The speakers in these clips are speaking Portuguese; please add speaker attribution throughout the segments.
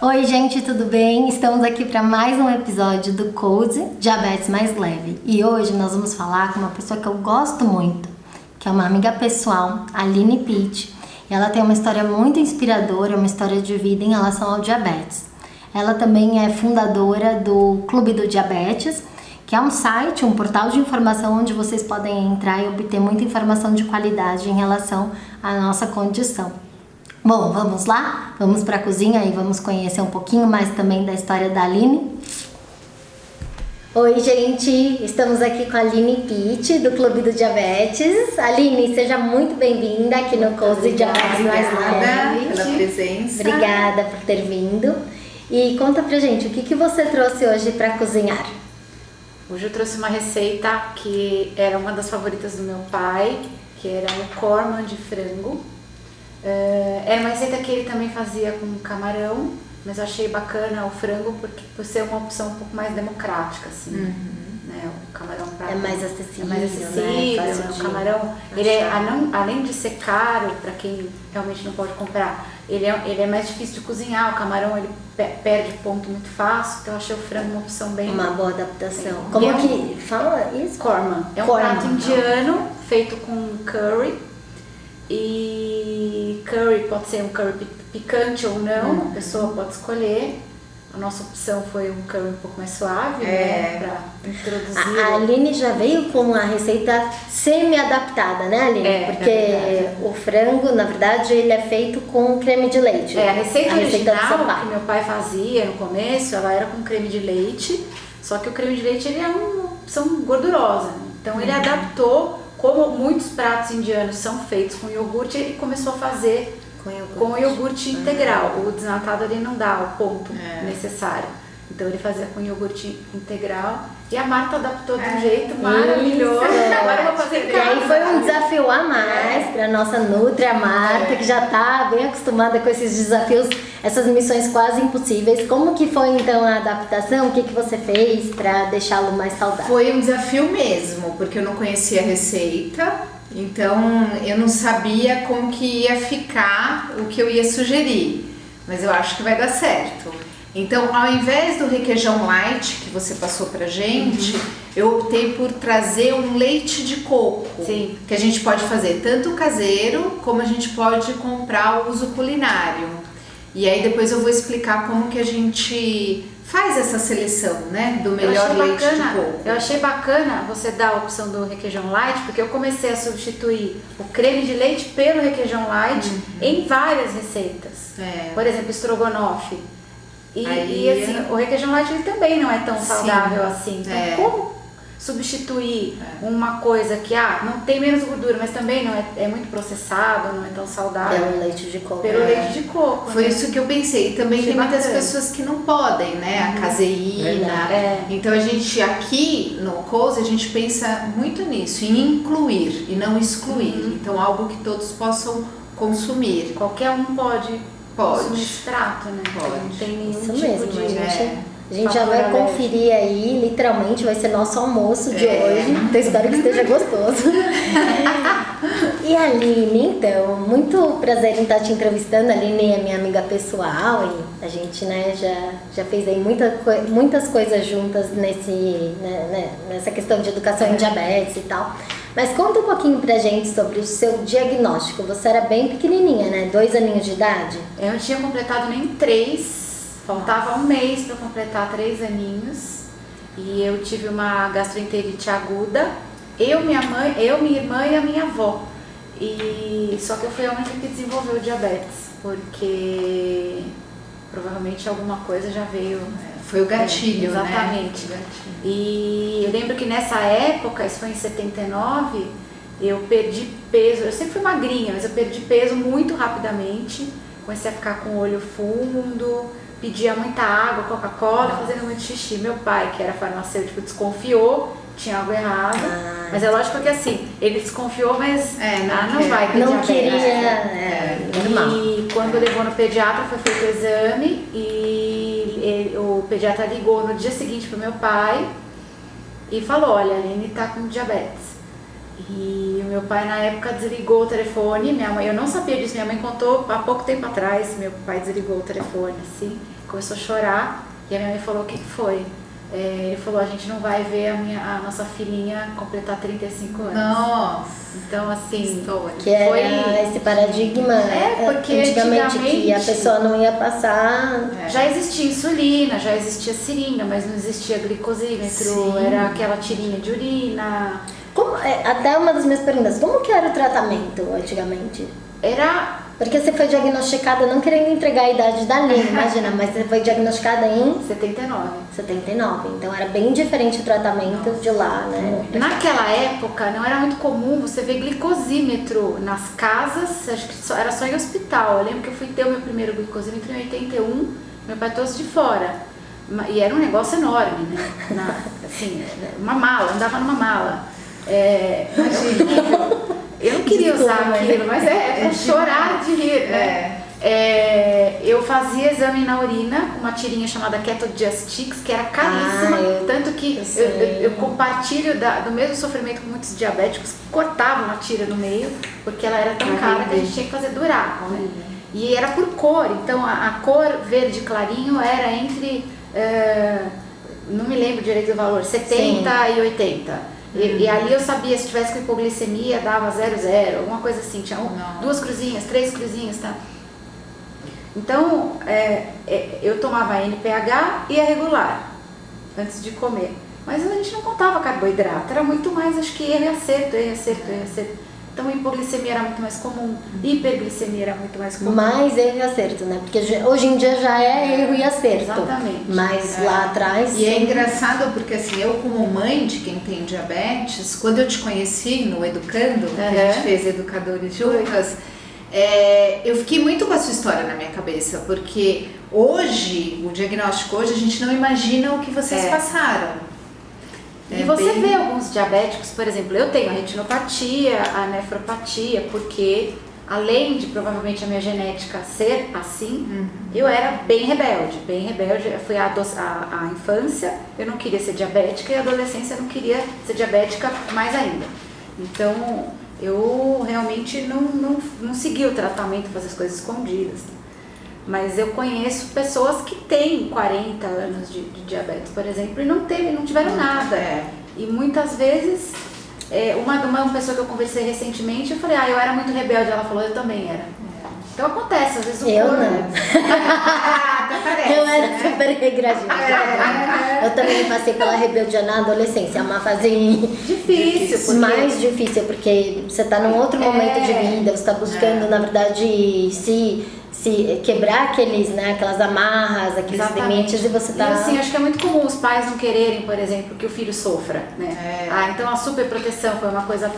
Speaker 1: Oi gente, tudo bem? Estamos aqui para mais um episódio do Cozy Diabetes Mais Leve. E hoje nós vamos falar com uma pessoa que eu gosto muito, que é uma amiga pessoal, a Aline Pitt. E ela tem uma história muito inspiradora, uma história de vida em relação ao diabetes. Ela também é fundadora do Clube do Diabetes, que é um site, um portal de informação onde vocês podem entrar e obter muita informação de qualidade em relação à nossa condição. Bom, vamos lá? Vamos para a cozinha e vamos conhecer um pouquinho mais também da história da Aline. Oi, gente! Estamos aqui com a Aline Pitt, do Clube do Diabetes. Aline, seja muito bem-vinda aqui no Cozy Diabetes Mais Leve.
Speaker 2: Obrigada pela presença.
Speaker 1: Obrigada por ter vindo. E conta pra gente, o que você trouxe hoje para cozinhar?
Speaker 2: Hoje eu trouxe uma receita que era uma das favoritas do meu pai, que era um korma de frango. Era uma receita que ele também fazia com camarão, mas eu achei bacana o frango por ser uma opção um pouco mais democrática, assim. Né? O camarão
Speaker 1: É mais acessível,
Speaker 2: né? O camarão, ele além de ser caro para quem realmente não pode comprar, ele é mais difícil de cozinhar. O camarão ele perde ponto muito fácil, então eu achei o frango uma opção bem...
Speaker 1: Uma boa adaptação. Como que fala isso?
Speaker 2: Korma. É um prato indiano feito com curry. E curry pode ser um curry picante ou não, a pessoa pode escolher. A nossa opção foi um curry um pouco mais suave, né, para introduzir.
Speaker 1: A Aline já veio com uma receita semi-adaptada, né, Aline? Porque o frango, na verdade, ele é feito com creme de leite.
Speaker 2: A receita original que meu pai fazia no começo, ela era com creme de leite, só que o creme de leite ele é uma opção gordurosa, né? Então ele adaptou. Como muitos pratos indianos são feitos com iogurte, ele começou a fazer com iogurte integral. O desnatado ali não dá o ponto necessário. Então ele fazia com iogurte integral e a Marta adaptou de um jeito maravilhoso. Agora eu vou fazer
Speaker 1: E aí foi um desafio a mais para nossa Nutri, a Marta, que já está bem acostumada com esses desafios, essas missões quase impossíveis. Como que foi então a adaptação? O que você fez para deixá-lo mais saudável?
Speaker 3: Foi um desafio mesmo, porque eu não conhecia a receita, então eu não sabia como que ia ficar o que eu ia sugerir, mas eu acho que vai dar certo. Então, ao invés do requeijão light que você passou pra gente, eu optei por trazer um leite de coco.
Speaker 2: Sim.
Speaker 3: Que a gente pode fazer tanto caseiro, como a gente pode comprar o uso culinário. E aí depois eu vou explicar como que a gente faz essa seleção, né, do melhor leite de coco.
Speaker 2: Eu achei bacana você dar a opção do requeijão light, porque eu comecei a substituir o creme de leite pelo requeijão light em várias receitas. Por exemplo, estrogonofe. E assim, o requeijão light ele também não é tão saudável assim. Então, como substituir uma coisa que não tem menos gordura, mas também não é muito processado, não é tão saudável?
Speaker 1: Pelo leite de coco.
Speaker 2: Pelo leite de coco.
Speaker 3: Foi isso que eu pensei. E também tem muitas pessoas que não podem, né? A caseína. Então a gente aqui no Cozy, a gente pensa muito nisso, em incluir e não excluir. Então algo que todos possam consumir.
Speaker 2: Qualquer um pode consumir esse prato, né?
Speaker 3: Pode.
Speaker 2: Não tem nenhum
Speaker 1: Isso
Speaker 2: tipo
Speaker 1: mesmo,
Speaker 2: de...
Speaker 1: A gente já vai conferir aí, literalmente, vai ser nosso almoço de hoje. Então espero que esteja gostoso. E a Aline, então, muito prazer em estar te entrevistando. A Aline é minha amiga pessoal e a gente, né, já fez aí muitas coisas juntas nessa questão de educação em diabetes e tal. Mas conta um pouquinho pra gente sobre o seu diagnóstico. Você era bem pequenininha, né? 2 aninhos de idade?
Speaker 2: Eu não tinha completado nem 3. Faltava um mês para completar 3 aninhos e eu tive uma gastroenterite aguda. Minha irmã e a minha avó. Só que eu fui a única que desenvolveu diabetes, porque provavelmente alguma coisa já veio.
Speaker 3: Foi o gatilho,
Speaker 2: exatamente.
Speaker 3: Né?
Speaker 2: E eu lembro que nessa época, isso foi em 79, eu perdi peso. Eu sempre fui magrinha, mas eu perdi peso muito rapidamente. Comecei a ficar com o olho fundo. Pedia muita água, Coca-Cola, fazendo muito xixi. Meu pai, que era farmacêutico, desconfiou, tinha algo errado. Mas é lógico que assim, ele desconfiou, mas não vai ter
Speaker 1: não
Speaker 2: diabetes.
Speaker 1: queria, normal.
Speaker 2: E quando levou no pediatra, foi feito o exame e o pediatra ligou no dia seguinte pro meu pai e falou, olha, a Aline tá com diabetes. E o meu pai na época desligou o telefone, minha mãe, eu não sabia disso, minha mãe contou há pouco tempo atrás, meu pai desligou o telefone, assim. começou a chorar e a minha mãe falou: o que foi? Ele falou: a gente não vai ver a nossa filhinha completar 35 anos.
Speaker 3: Nossa!
Speaker 2: Então, assim,
Speaker 1: que era esse paradigma
Speaker 2: porque
Speaker 1: antigamente que a pessoa não ia passar.
Speaker 2: Já existia insulina, já existia seringa, mas não existia glicosímetro, era aquela tirinha de urina.
Speaker 1: Até uma das minhas perguntas: como que era o tratamento antigamente?
Speaker 2: Porque
Speaker 1: você foi diagnosticada, não querendo entregar a idade da Aline, imagina, mas você foi diagnosticada em 79, então era bem diferente o tratamento de lá, né?
Speaker 2: Naquela época não era muito comum você ver glicosímetro nas casas, acho que era só em hospital. Eu lembro que eu fui ter o meu primeiro glicosímetro em 81, meu pai trouxe de fora. E era um negócio enorme, né? Assim, uma mala, andava numa mala. Eu não queria usar aquilo, mas pra chorar de rir, né? Eu fazia exame na urina com uma tirinha chamada Ketogestix, que era caríssima, tanto que eu compartilho do mesmo sofrimento com muitos diabéticos que cortavam a tira no meio, porque ela era tão cara que a gente tinha que fazer durar, né? E era por cor, então a cor verde clarinho era entre, não me lembro direito do valor, 70 e 80. E ali eu sabia, se tivesse com hipoglicemia, dava 0,0, alguma coisa assim, tinha 2 cruzinhas, 3 cruzinhas, tá? Então, eu tomava a NPH e a regular, antes de comer. Mas a gente não contava carboidrato, era muito mais, acho que erro e acerto. Então, hipoglicemia era muito mais comum, hiperglicemia era muito mais comum.
Speaker 1: Mais erro e acerto, né? Porque hoje em dia já é erro e acerto.
Speaker 2: Exatamente.
Speaker 1: Mas lá atrás...
Speaker 3: E é engraçado porque, assim, eu como mãe de quem tem diabetes, quando eu te conheci no Educando, que a gente fez Educadores juntas, eu fiquei muito com a sua história na minha cabeça, porque hoje, o diagnóstico hoje, a gente não imagina o que vocês passaram.
Speaker 2: E você vê alguns diabéticos, por exemplo, eu tenho a retinopatia, a nefropatia, porque além de provavelmente a minha genética ser assim, eu era bem rebelde. Foi a infância, eu não queria ser diabética, e a adolescência eu não queria ser diabética mais ainda. Então, eu realmente não segui o tratamento, fazer as coisas escondidas. Mas eu conheço pessoas que têm 40 anos de diabetes, por exemplo, e não tiveram nada. E muitas vezes, uma pessoa que eu conversei recentemente, eu falei: eu era muito rebelde. Ela falou: eu também era. Então acontece, às vezes o
Speaker 1: eu
Speaker 2: corpo...
Speaker 1: Eu era super regradinha. Eu também passei pela rebeldia na adolescência, uma fase
Speaker 2: difícil,
Speaker 1: mais difícil, porque você está num outro momento de vida, você está buscando, na verdade, se quebrar aquelas amarras, aqueles limites, e você tá...
Speaker 2: E assim, acho que é muito comum os pais não quererem, por exemplo, que o filho sofra, né? Então a superproteção foi uma coisa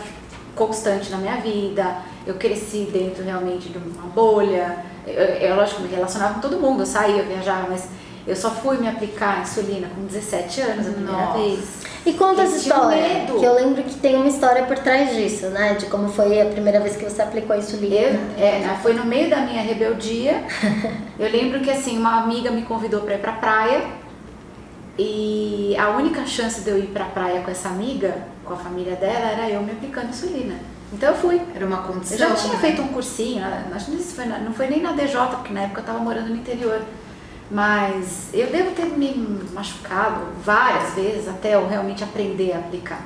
Speaker 2: constante na minha vida. Eu cresci dentro realmente de uma bolha. Eu lógico, me relacionava com todo mundo, eu saía, eu viajava, mas eu só fui me aplicar insulina com 17 anos a primeira vez.
Speaker 1: E conta essa história, que eu lembro que tem uma história por trás disso, né? De como foi a primeira vez que você aplicou a insulina.
Speaker 2: Foi no meio da minha rebeldia. Eu lembro que assim, uma amiga me convidou para ir pra praia. E a única chance de eu ir pra praia com essa amiga, com a família dela, era eu me aplicando insulina. Então eu fui.
Speaker 3: Era uma condição.
Speaker 2: Eu já tinha feito um cursinho, não foi nem na DJ, porque na época eu tava morando no interior. Mas eu devo ter me machucado várias vezes até eu realmente aprender a aplicar.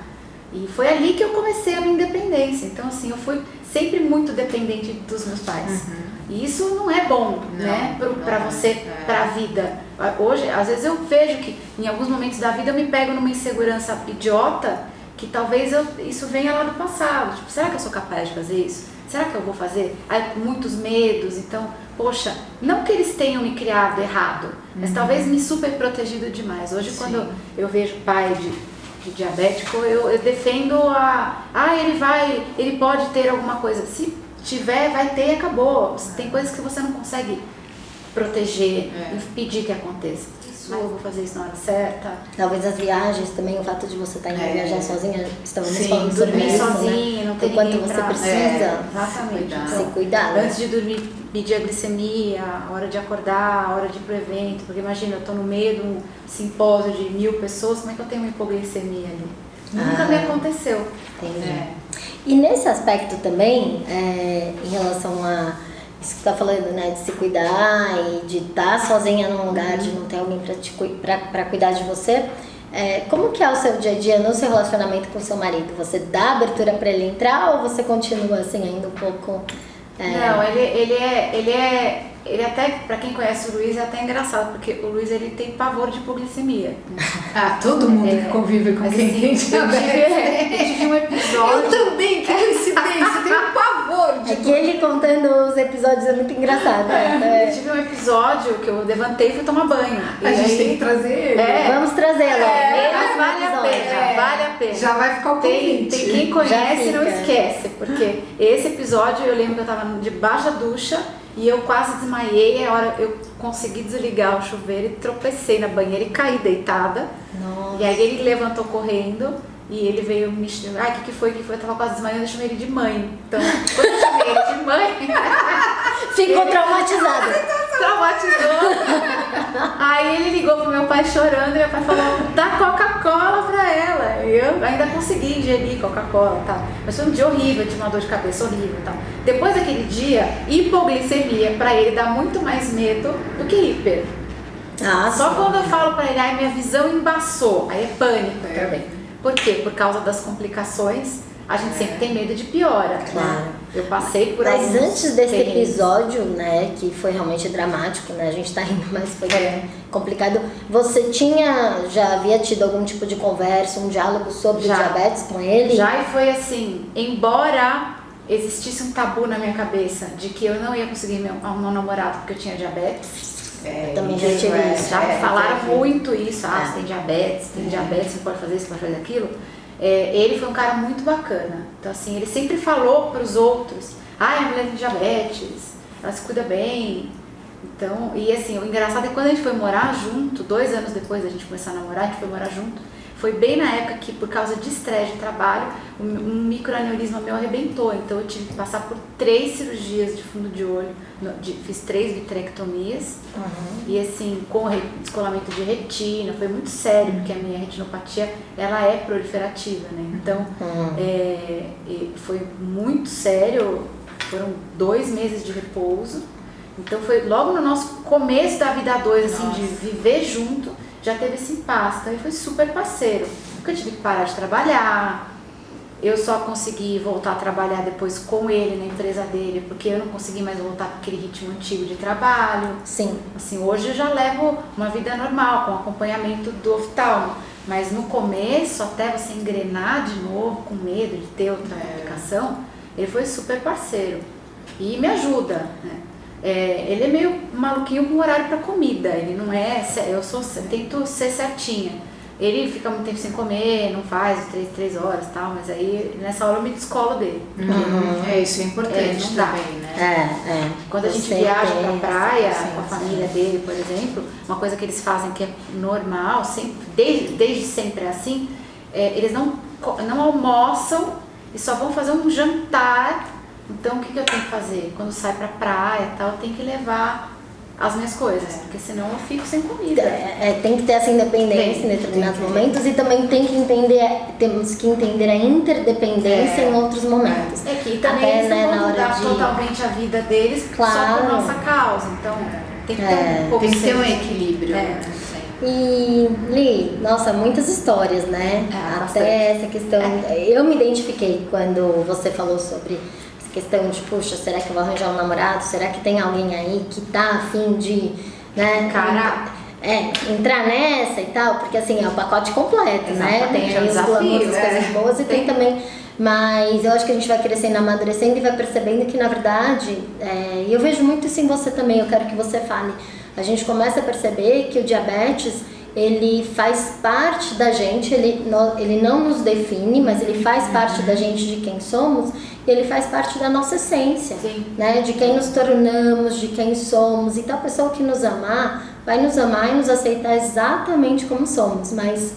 Speaker 2: E foi ali que eu comecei a minha independência. Então, assim, eu fui sempre muito dependente dos meus pais. E isso não é bom, né? Pra você, pra vida. Hoje, às vezes eu vejo que em alguns momentos da vida eu me pego numa insegurança idiota, que talvez isso venha lá do passado. Tipo, será que eu sou capaz de fazer isso? Será que eu vou fazer? Muitos medos, então, poxa, não que eles tenham me criado errado, mas talvez me super protegido demais. Hoje, quando eu vejo pai de diabético, eu defendo ele pode ter alguma coisa. Se tiver, vai ter e acabou. Tem coisas que você não consegue proteger, impedir que aconteça. Eu vou fazer isso na hora certa.
Speaker 1: Talvez as viagens também, o fato de você estar indo viajar sozinha, estávamos falando sobre
Speaker 2: dormir
Speaker 1: isso,
Speaker 2: sozinha, não ter
Speaker 1: quanto
Speaker 2: ninguém
Speaker 1: você
Speaker 2: pra...
Speaker 1: precisa
Speaker 2: exatamente.
Speaker 1: se cuidar. Né?
Speaker 2: Antes de dormir, medir a glicemia, a hora de acordar, a hora de ir pro evento, porque imagina, eu tô no meio de um simpósio de 1000 pessoas, como é que eu tenho uma hipoglicemia ali? Nunca me aconteceu.
Speaker 1: Entendi. E nesse aspecto também, em relação a isso que você tá falando, né? De se cuidar e de estar sozinha num lugar, de não ter alguém pra cuidar de você. Como que é o seu dia a dia no seu relacionamento com o seu marido? Você dá abertura pra ele entrar ou você continua assim ainda um pouco...
Speaker 2: Não, ele até, pra quem conhece o Luiz, é até engraçado, porque o Luiz ele tem pavor de hipoglicemia.
Speaker 3: Todo mundo que convive com quem tem diabetes.
Speaker 2: Eu tive um episódio...
Speaker 3: Eu também, que coincidência, eu tenho um pavor de...
Speaker 1: É que ele contando os episódios é muito engraçado.
Speaker 2: Eu tive um episódio que eu levantei e fui tomar banho.
Speaker 3: A gente tem que trazer ele.
Speaker 1: Vamos trazê-lo.
Speaker 2: Mas vale a pena, vale a pena.
Speaker 3: Já vai ficar o convite.
Speaker 2: Tem quem conhece e não esquece, porque esse episódio eu lembro que eu tava debaixo da ducha e eu quase desmaiei, a hora eu consegui desligar o chuveiro e tropecei na banheira e caí deitada.
Speaker 1: Nossa.
Speaker 2: E aí ele levantou correndo e ele veio me chamar. O que foi? Eu tava quase desmaiando, eu chamei ele de mãe. Então, quando eu chamei ele de mãe...
Speaker 1: Ficou traumatizado.
Speaker 2: Traumatizou. Aí ele ligou pro meu pai chorando e meu pai falou, dá Coca-Cola pra ela. E eu ainda consegui ingerir Coca-Cola, tá? Mas foi um dia horrível, tinha uma dor de cabeça horrível, tá? Depois daquele dia, hipoglicemia pra ele dá muito mais medo do que hiper. Só quando eu falo pra ele, ai, minha visão embaçou, aí é pânico também. Por quê? Por causa das complicações. A gente sempre tem medo de piora,
Speaker 1: claro.
Speaker 2: Né? Eu passei por
Speaker 1: Mas antes desse
Speaker 2: experiências.
Speaker 1: episódio, né, que foi realmente dramático, né, a gente tá rindo, mas foi complicado. Você já havia tido algum tipo de conversa, um diálogo sobre diabetes com ele?
Speaker 2: Já, e foi assim, embora existisse um tabu na minha cabeça de que eu não ia conseguir arrumar um namorado porque eu tinha diabetes.
Speaker 1: Eu também já tive isso.
Speaker 2: Já me falaram muito isso, você tem diabetes, você pode fazer isso, pode fazer aquilo. Ele foi um cara muito bacana. Então assim, ele sempre falou para os outros, a mulher tem diabetes, ela se cuida bem. Então, e assim, o engraçado é que quando a gente foi morar junto, 2 anos depois da gente começar a namorar, a gente foi morar junto, foi bem na época que, por causa de estresse de trabalho, um microaneurisma meu arrebentou. Então eu tive que passar por 3 cirurgias de fundo de olho, fiz 3 vitrectomias. E assim, com descolamento de retina, foi muito sério, porque a minha retinopatia, ela é proliferativa, né? Então, foi muito sério, foram 2 meses de repouso. Então foi logo no nosso começo da vida a 2, assim, de viver junto, já teve esse impasse. Então ele foi super parceiro, porque eu tive que parar de trabalhar. Eu só consegui voltar a trabalhar depois com ele na empresa dele, porque eu não consegui mais voltar para aquele ritmo antigo de trabalho.
Speaker 1: Sim.
Speaker 2: Assim, hoje eu já levo uma vida normal, com acompanhamento do oftalmo. Mas no começo, até você engrenar de novo, com medo de ter outra complicação, ele foi super parceiro. E me ajuda, né? Ele é meio maluquinho com horário para comida. Ele não é... Eu tento ser certinha. Ele fica muito tempo sem comer, não faz 3 horas e tal, mas aí nessa hora eu me descolo dele.
Speaker 3: Isso é importante também, né?
Speaker 2: Quando a gente viaja pra praia com a família dele, por exemplo, uma coisa que eles fazem que é normal, sempre, desde sempre é assim, eles não almoçam e só vão fazer um jantar. Então o que eu tenho que fazer? Quando sai pra praia e tal, eu tenho que levar as minhas coisas, porque senão eu fico sem comida.
Speaker 1: Tem que ter essa independência em determinados momentos e também temos que entender a interdependência em outros momentos.
Speaker 2: Que também eles não vão mudar totalmente a vida deles só por nossa causa. Então tem que ter um pouco,
Speaker 3: tem que ter um equilíbrio.
Speaker 1: E Li, nossa, muitas histórias, né? Até essa questão. Eu me identifiquei quando você falou sobre questão de, puxa, será que eu vou arranjar um namorado? Será que tem alguém aí que tá a fim de, né, entrar nessa e tal? Porque assim, é o pacote completo, né? Tem aí os glamours, as coisas boas e tem também... Mas eu acho que a gente vai crescendo, amadurecendo e vai percebendo que, na verdade, e eu vejo muito isso em você também, eu quero que você fale. A gente começa a perceber que o diabetes, ele faz parte da gente, ele não nos define, mas ele faz parte da gente, de quem somos, e ele faz parte da nossa essência, né? De quem nos tornamos, de quem somos. Então a pessoa que nos amar, vai nos amar e nos aceitar exatamente como somos. Mas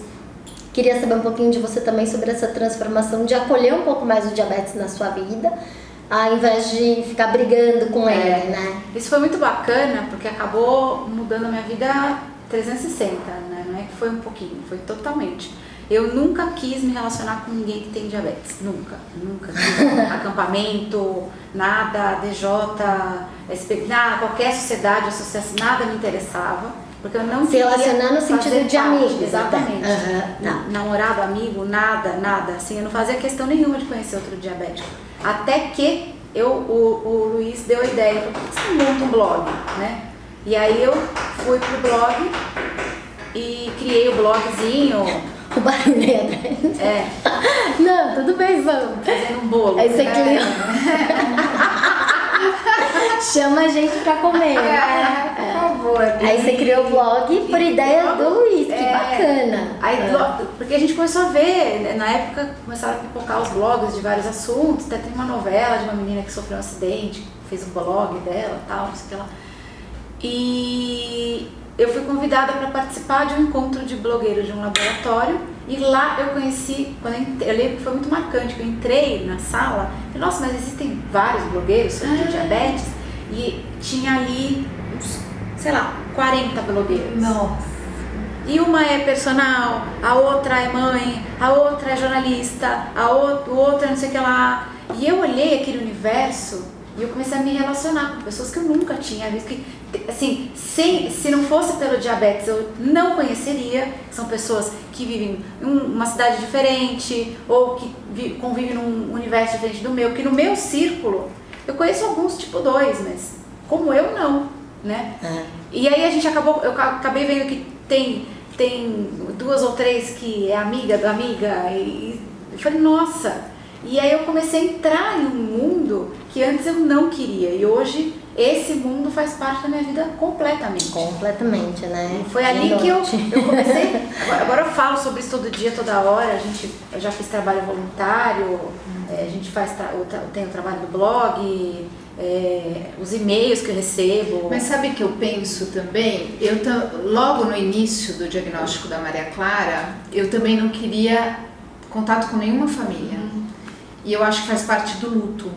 Speaker 1: queria saber um pouquinho de você também sobre essa transformação, de acolher um pouco mais o diabetes na sua vida, ao invés de ficar brigando com ele, né?
Speaker 2: Isso foi muito bacana, porque acabou mudando a minha vida 360, né? Não é que foi um pouquinho, foi totalmente. Eu nunca quis me relacionar com ninguém que tem diabetes. Nunca. Acampamento, nada, DJ, nada, qualquer sociedade, associação, nada me interessava. Porque eu não queria
Speaker 1: se relacionar no sentido de amigo.
Speaker 2: Exatamente. Namorado, amigo, nada. Assim, eu não fazia questão nenhuma de conhecer outro diabético. Até que o Luiz deu a ideia, por que você monta um blog, né? E aí eu fui pro blog e criei o blogzinho.
Speaker 1: O barulho aí atrás. Não, tudo bem, vamos.
Speaker 2: Fazendo um bolo.
Speaker 1: Aí você criou. Chama a gente pra comer.
Speaker 3: Por favor.
Speaker 1: Aí você criou o blog por ideia do Luiz, que bacana.
Speaker 2: Aí, porque a gente começou a ver, né, na época começaram a pipocar os blogs de vários assuntos, até tem uma novela de uma menina que sofreu um acidente, fez um blog dela e tal, não sei o que lá. E eu fui convidada para participar de um encontro de blogueiros de um laboratório e lá eu conheci, eu lembro que foi muito marcante, que eu entrei na sala e falei, nossa, mas existem vários blogueiros sobre diabetes e tinha ali uns, sei lá, 40 blogueiros.
Speaker 3: Nossa.
Speaker 2: E uma é personal, a outra é mãe, a outra é jornalista, o outro é não sei o que lá. E eu olhei aquele universo e eu comecei a me relacionar com pessoas que eu nunca tinha visto. Que, assim, se não fosse pelo diabetes, eu não conheceria. São pessoas que vivem em uma cidade diferente ou que convivem num universo diferente do meu. Que no meu círculo, eu conheço alguns tipo 2, mas como eu, não, né? E aí eu acabei vendo que tem 2 ou 3 que é amiga da amiga e eu falei, nossa. E aí eu comecei a entrar em um mundo que antes eu não queria e hoje esse mundo faz parte da minha vida completamente.
Speaker 1: Completamente, né?
Speaker 2: Foi ali que eu comecei, agora eu falo sobre isso todo dia, toda hora, eu já fiz trabalho voluntário, a gente tem o trabalho do blog, os e-mails que eu recebo.
Speaker 3: Mas sabe que eu penso também? Logo no início do diagnóstico da Maria Clara, eu também não queria contato com nenhuma família. E eu acho que faz parte do luto,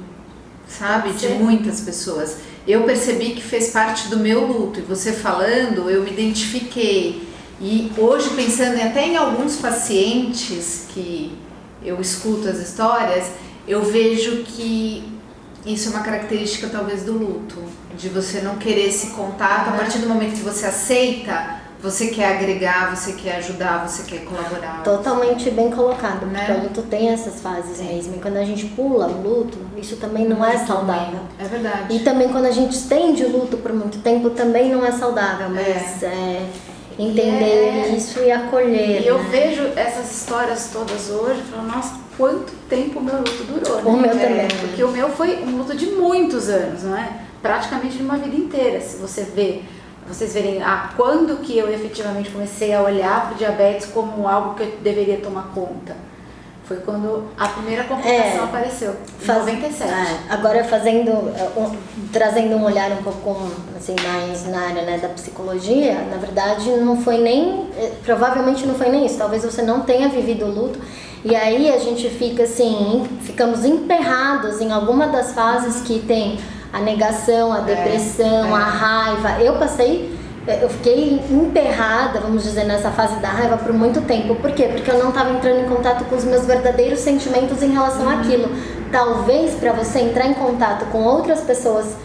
Speaker 3: sabe? De muitas pessoas. Eu percebi que fez parte do meu luto. E você falando, eu me identifiquei. E hoje, pensando até em alguns pacientes que eu escuto as histórias, eu vejo que isso é uma característica talvez do luto. De você não querer esse contato. A partir do momento que você aceita, você quer agregar, você quer ajudar, você quer colaborar.
Speaker 1: Totalmente bem colocado, porque o luto tem essas fases mesmo. E quando a gente pula o luto, isso também não é saudável.
Speaker 3: É verdade.
Speaker 1: E também quando a gente estende o luto por muito tempo, também não é saudável. Mas entender isso e acolher.
Speaker 2: E eu vejo essas histórias todas hoje e falo, nossa, quanto tempo o meu luto durou, né?
Speaker 1: O meu também.
Speaker 2: Porque o meu foi um luto de muitos anos, não é? Praticamente de uma vida inteira, se você vê. Vocês verem quando que eu efetivamente comecei a olhar para o diabetes como algo que eu deveria tomar conta. Foi quando a primeira complicação apareceu, em 97.
Speaker 1: Agora trazendo um olhar um pouco assim, mais na área, né, da psicologia, na verdade provavelmente não foi nem isso, talvez você não tenha vivido o luto, e aí a gente fica assim, ficamos emperrados em alguma das fases que tem a negação, a depressão, a raiva. Eu fiquei emperrada, vamos dizer, nessa fase da raiva por muito tempo. Por quê? Porque eu não estava entrando em contato com os meus verdadeiros sentimentos em relação àquilo. Talvez para você entrar em contato com outras pessoas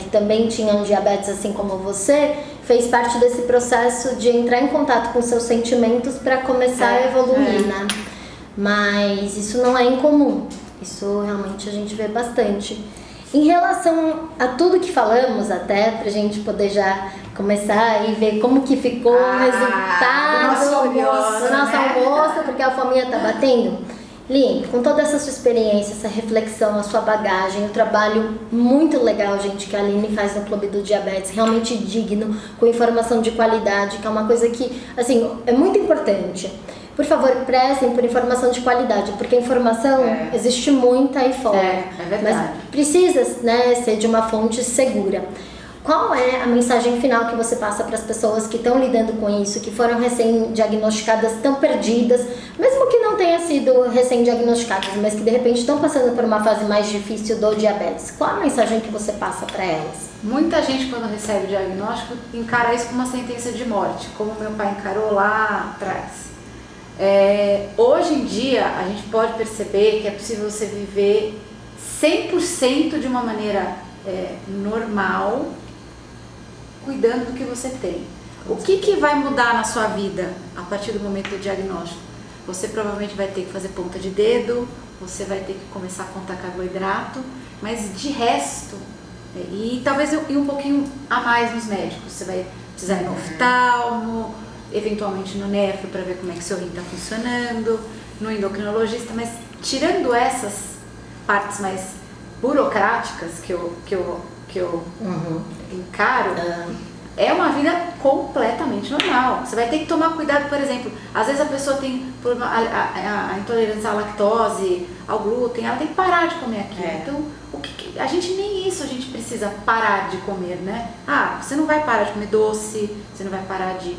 Speaker 1: que também tinham diabetes assim como você, fez parte desse processo de entrar em contato com seus sentimentos para começar a evoluir, né? Mas isso não é incomum. Isso realmente a gente vê bastante. Em relação a tudo que falamos, até pra gente poder já começar e ver como que ficou o resultado do nosso almoço, porque a fominha tá batendo. Li, com toda essa sua experiência, essa reflexão, a sua bagagem, o trabalho muito legal, gente, que a Aline faz no Clube do Diabetes, realmente digno, com informação de qualidade, que é uma coisa que, assim, é muito importante. Por favor, prestem por informação de qualidade, porque a informação existe muita aí fora.
Speaker 2: É verdade.
Speaker 1: Mas precisa, né, ser de uma fonte segura. Qual é a mensagem final que você passa para as pessoas que estão lidando com isso, que foram recém-diagnosticadas, estão perdidas, mesmo que não tenham sido recém-diagnosticadas, mas que de repente estão passando por uma fase mais difícil do diabetes? Qual a mensagem que você passa para elas?
Speaker 2: Muita gente, quando recebe o diagnóstico, encara isso como uma sentença de morte, como meu pai encarou lá atrás. Hoje em dia, a gente pode perceber que é possível você viver 100% de uma maneira normal, cuidando do que você tem. O que vai mudar na sua vida a partir do momento do diagnóstico? Você provavelmente vai ter que fazer ponta de dedo, você vai ter que começar a contar carboidrato, mas de resto, e talvez ir um pouquinho a mais nos médicos. Você vai precisar ir no oftalmo, eventualmente no nefro para ver como é que seu rim está funcionando, no endocrinologista, mas tirando essas partes mais burocráticas que eu encaro, é uma vida completamente normal. Você vai ter que tomar cuidado, por exemplo, às vezes a pessoa tem a intolerância à lactose, ao glúten, ela tem que parar de comer aquilo. Então, a gente nem isso a gente precisa parar de comer, né? Você não vai parar de comer doce, você não vai parar de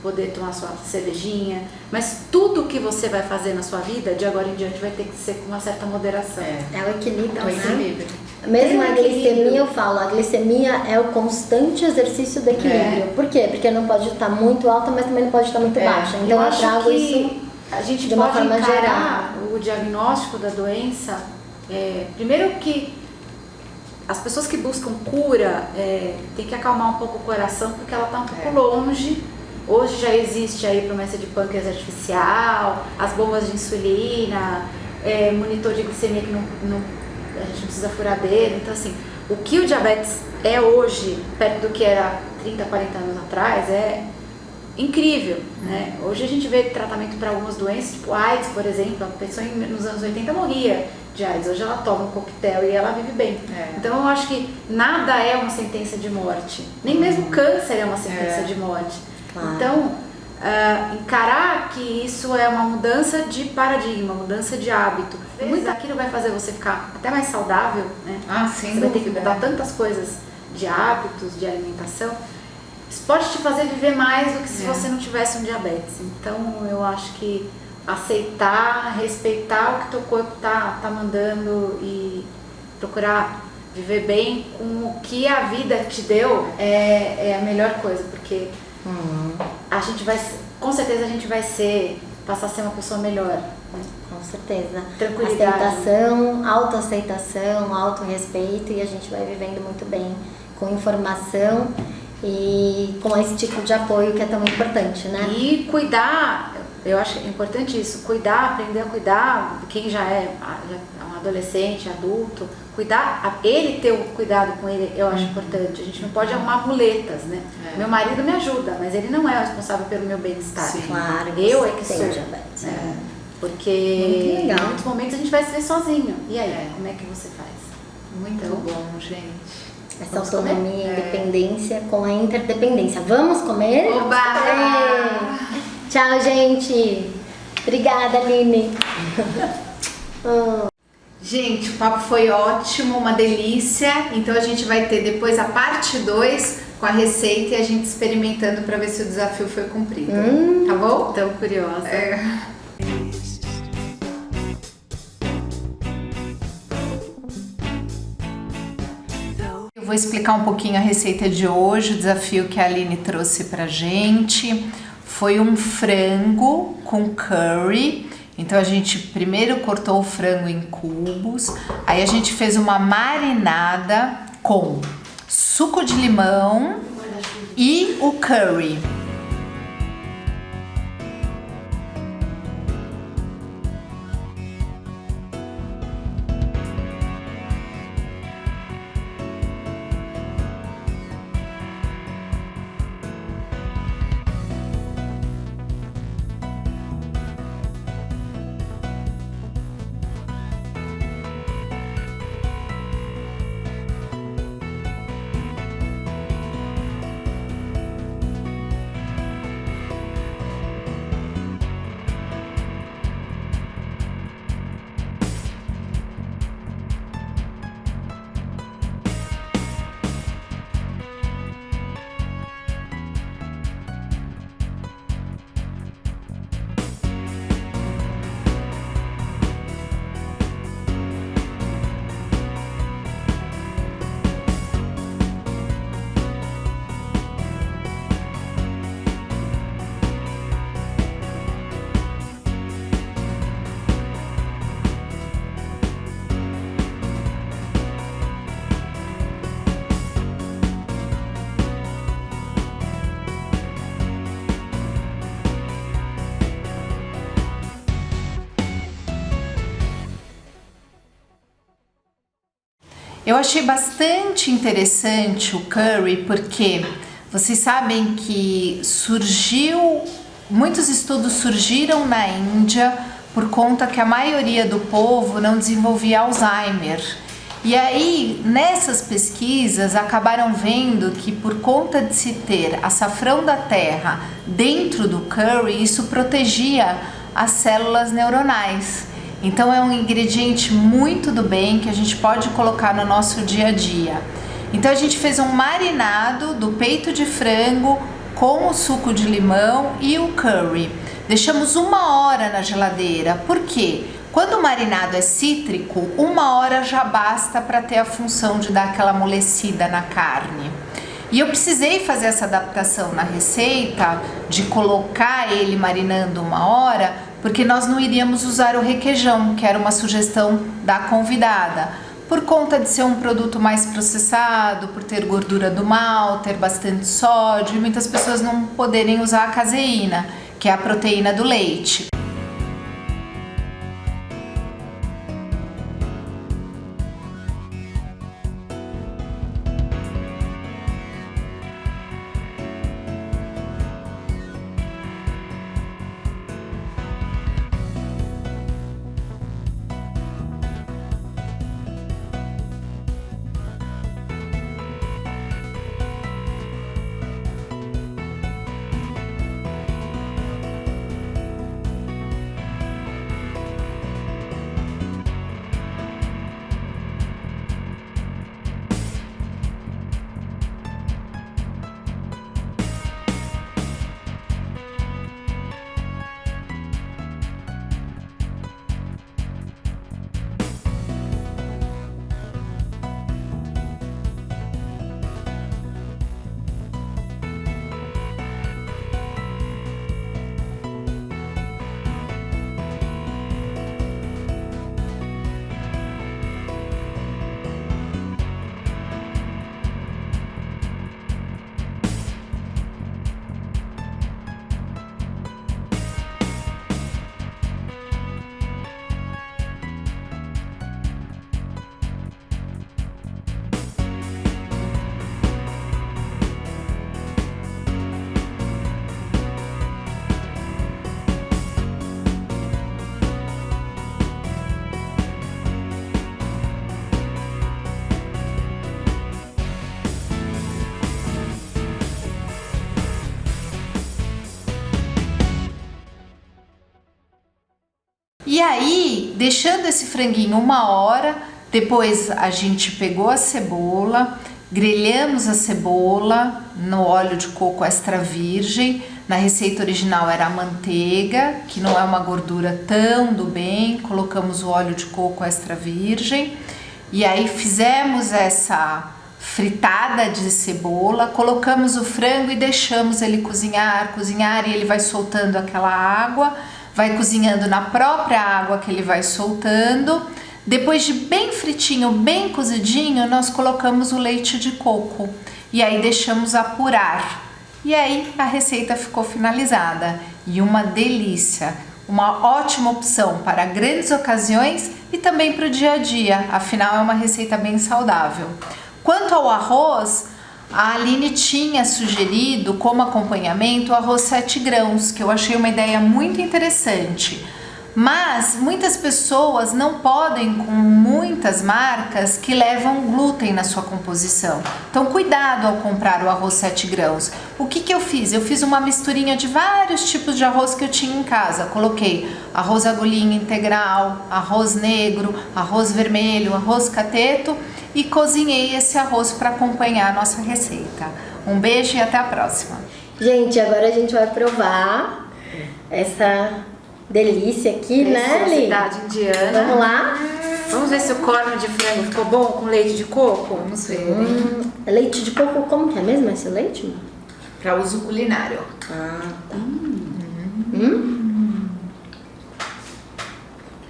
Speaker 2: poder tomar sua cervejinha, mas tudo que você vai fazer na sua vida, de agora em diante, vai ter que ser com uma certa moderação.
Speaker 1: É o equilíbrio,
Speaker 3: né?
Speaker 1: equilíbrio. Mesmo a glicemia, eu falo, a glicemia é o constante exercício do equilíbrio. Por quê? Porque não pode estar muito alta, mas também não pode estar muito baixa. Então eu trago isso
Speaker 2: a gente
Speaker 1: de uma
Speaker 2: pode
Speaker 1: forma
Speaker 2: encarar
Speaker 1: geral.
Speaker 2: o diagnóstico da doença, primeiro que as pessoas que buscam cura tem que acalmar um pouco o coração, porque ela está um pouco longe. Hoje já existe aí promessa de pâncreas artificial, as bombas de insulina, monitor de glicemia que a gente não precisa furar dedo. Então assim, o que o diabetes é hoje, perto do que era 30, 40 anos atrás, é incrível, né? Hoje a gente vê tratamento para algumas doenças, tipo AIDS, por exemplo. A pessoa nos anos 80 morria de AIDS, hoje ela toma um coquetel e ela vive bem. Então eu acho que nada é uma sentença de morte, nem mesmo câncer é uma sentença de morte. Claro. Então, encarar que isso é uma mudança de paradigma, mudança de hábito. Muito daquilo vai fazer você ficar até mais saudável, né?
Speaker 3: Sim,
Speaker 2: você vai ter que mudar tantas coisas de hábitos, de alimentação. Isso pode te fazer viver mais do que se você não tivesse um diabetes. Então, eu acho que aceitar, respeitar o que teu corpo tá mandando e procurar viver bem com o que a vida te deu é a melhor coisa, porque a gente vai, com certeza a gente vai passar a ser uma pessoa melhor, né?
Speaker 1: Com certeza.
Speaker 2: Tranquilidade.
Speaker 1: Aceitação, autoaceitação, autorrespeito, e a gente vai vivendo muito bem com informação e com esse tipo de apoio que é tão importante, né?
Speaker 2: E cuidar, eu acho importante isso, aprender a cuidar, quem já é um adolescente, adulto, ele ter o cuidado com ele, eu acho importante. A gente não pode arrumar muletas, né? Meu marido me ajuda, mas ele não é o responsável pelo meu bem-estar.
Speaker 1: Claro,
Speaker 2: eu é que
Speaker 1: tem
Speaker 2: sou.
Speaker 1: diabetes.
Speaker 2: Porque em muitos momentos a gente vai se ver sozinho. E aí, como é que você faz?
Speaker 3: Muito bom, gente.
Speaker 1: Essa autonomia e independência com a interdependência. Vamos comer?
Speaker 3: Oba!
Speaker 1: Tchau, gente. Obrigada, Aline.
Speaker 3: Gente, o papo foi ótimo, uma delícia. Então a gente vai ter depois a parte 2 com a receita e a gente experimentando para ver se o desafio foi cumprido. Tá bom?
Speaker 2: Tão curiosa.
Speaker 3: Eu vou explicar um pouquinho a receita de hoje, o desafio que a Aline trouxe pra gente. Foi um frango com curry. Então a gente primeiro cortou o frango em cubos, aí a gente fez uma marinada com suco de limão e o curry. Eu achei bastante interessante o curry porque vocês sabem que muitos estudos surgiram na Índia por conta que a maioria do povo não desenvolvia Alzheimer. E aí, nessas pesquisas, acabaram vendo que por conta de se ter açafrão da terra dentro do curry, isso protegia as células neuronais. Então é um ingrediente muito do bem que a gente pode colocar no nosso dia a dia. Então a gente fez um marinado do peito de frango com o suco de limão e o curry. Deixamos 1 hora na geladeira. Por quê? Quando o marinado é cítrico, 1 hora já basta para ter a função de dar aquela amolecida na carne. E eu precisei fazer essa adaptação na receita, de colocar ele marinando 1 hora, porque nós não iríamos usar o requeijão, que era uma sugestão da convidada. Por conta de ser um produto mais processado, por ter gordura do mal, ter bastante sódio, e muitas pessoas não poderem usar a caseína, que é a proteína do leite. E aí, deixando esse franguinho 1 hora, depois a gente pegou a cebola, grelhamos a cebola no óleo de coco extra virgem. Na receita original era a manteiga, que não é uma gordura tão do bem, colocamos o óleo de coco extra virgem. E aí fizemos essa fritada de cebola, colocamos o frango e deixamos ele cozinhar e ele vai soltando aquela água. Vai cozinhando na própria água que ele vai soltando. Depois de bem fritinho, bem cozidinho, nós colocamos o leite de coco e aí deixamos apurar. E aí a receita ficou finalizada e uma delícia, uma ótima opção para grandes ocasiões e também para o dia a dia, afinal é uma receita bem saudável. Quanto ao arroz, a Aline tinha sugerido como acompanhamento o arroz 7 grãos, que eu achei uma ideia muito interessante. Mas muitas pessoas não podem com muitas marcas que levam glúten na sua composição. Então cuidado ao comprar o arroz 7 grãos. O que eu fiz? Eu fiz uma misturinha de vários tipos de arroz que eu tinha em casa. Coloquei arroz agulhinha integral, arroz negro, arroz vermelho, arroz cateto e cozinhei esse arroz para acompanhar a nossa receita. Um beijo e até a próxima.
Speaker 1: Gente, agora a gente vai provar essa delícia aqui, né, Li?
Speaker 2: Cidade indiana.
Speaker 1: Vamos lá?
Speaker 2: Vamos ver se o corno de frango ficou bom com leite de coco?
Speaker 3: Vamos ver.
Speaker 1: Leite de coco, como que é mesmo esse leite?
Speaker 3: Para uso culinário.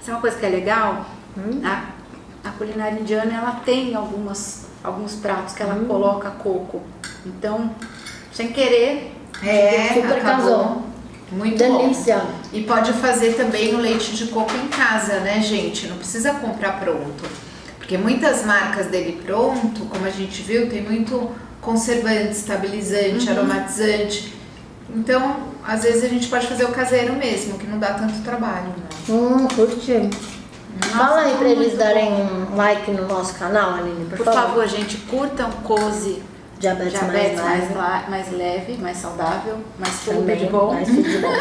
Speaker 2: Isso é uma coisa que é legal. A culinária indiana, ela tem alguns pratos que ela coloca coco. Então, sem querer,
Speaker 1: super casou.
Speaker 3: Muito
Speaker 1: delícia.
Speaker 3: Bom. E pode fazer também o leite de coco em casa, né, gente? Não precisa comprar pronto. Porque muitas marcas dele pronto, como a gente viu, tem muito conservante, estabilizante, aromatizante. Então, às vezes a gente pode fazer o caseiro mesmo, que não dá tanto trabalho, né?
Speaker 1: Curti. Fala aí pra eles darem um like no nosso canal, Aline, por favor.
Speaker 2: Por favor, gente, curtam Cozy
Speaker 1: Diabetes
Speaker 2: mais leve, mais saudável, mais tudo
Speaker 1: também,
Speaker 2: de bom.
Speaker 1: mais tudo de bom.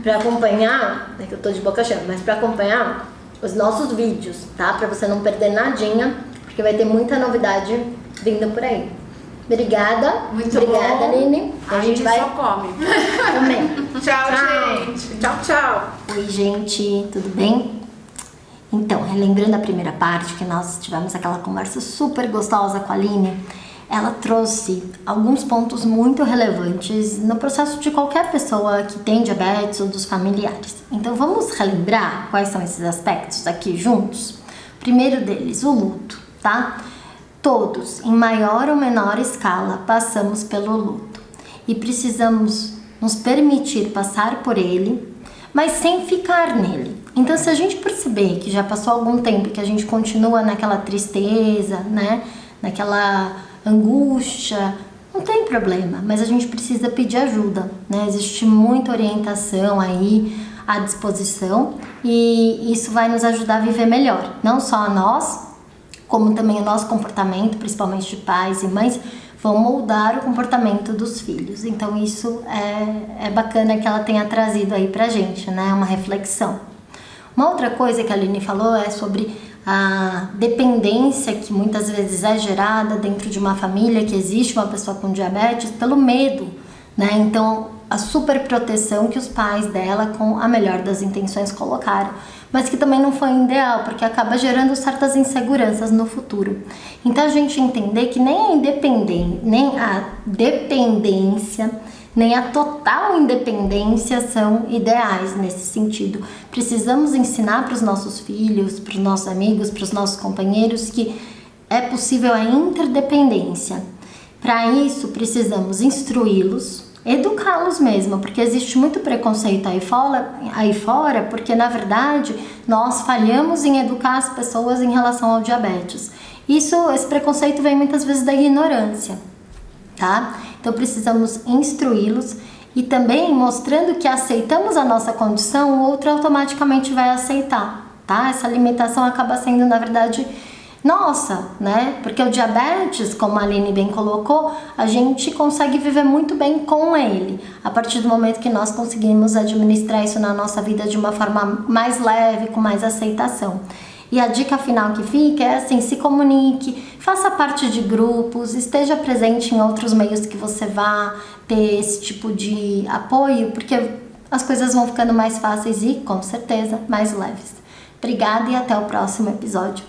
Speaker 1: Pra acompanhar, é que eu tô de boca cheia, mas pra acompanhar os nossos vídeos, tá? Pra você não perder nadinha, porque vai ter muita novidade vindo por aí. Obrigada.
Speaker 3: Muito
Speaker 1: Obrigada,
Speaker 3: bom.
Speaker 1: Aline.
Speaker 2: A gente vai só come.
Speaker 1: comer.
Speaker 3: Tchau, gente.
Speaker 2: Tchau, tchau.
Speaker 1: Oi, gente, tudo bem? Então, relembrando a primeira parte, que nós tivemos aquela conversa super gostosa com a Aline, ela trouxe alguns pontos muito relevantes no processo de qualquer pessoa que tem diabetes ou dos familiares. Então, vamos relembrar quais são esses aspectos aqui juntos? Primeiro deles, o luto, tá? Todos, em maior ou menor escala, passamos pelo luto e precisamos nos permitir passar por ele, mas sem ficar nele. Então, se a gente perceber que já passou algum tempo e que a gente continua naquela tristeza, né, naquela angústia, não tem problema, mas a gente precisa pedir ajuda, né? Existe muita orientação aí à disposição e isso vai nos ajudar a viver melhor, não só a nós, como também o nosso comportamento, principalmente de pais e mães, vão moldar o comportamento dos filhos. Então isso é bacana que ela tenha trazido aí pra gente, né? Uma reflexão. Uma outra coisa que a Aline falou é sobre a dependência que muitas vezes é gerada dentro de uma família, que existe uma pessoa com diabetes, pelo medo, né? Então, a super proteção que os pais dela, com a melhor das intenções, colocaram, mas que também não foi ideal, porque acaba gerando certas inseguranças no futuro. Então, a gente entender que nem a dependência, nem a total independência são ideais nesse sentido. Precisamos ensinar para os nossos filhos, para os nossos amigos, para os nossos companheiros que é possível a interdependência. Para isso, precisamos instruí-los, educá-los mesmo, porque existe muito preconceito aí fora, porque na verdade nós falhamos em educar as pessoas em relação ao diabetes. Esse preconceito vem muitas vezes da ignorância, tá? Então precisamos instruí-los e também mostrando que aceitamos a nossa condição, o outro automaticamente vai aceitar, tá? Essa limitação acaba sendo, na verdade, nossa, né? Porque o diabetes, como a Aline bem colocou, a gente consegue viver muito bem com ele, a partir do momento que nós conseguimos administrar isso na nossa vida de uma forma mais leve, com mais aceitação. E a dica final que fica é assim, se comunique, faça parte de grupos, esteja presente em outros meios que você vá ter esse tipo de apoio, porque as coisas vão ficando mais fáceis e, com certeza, mais leves. Obrigada e até o próximo episódio.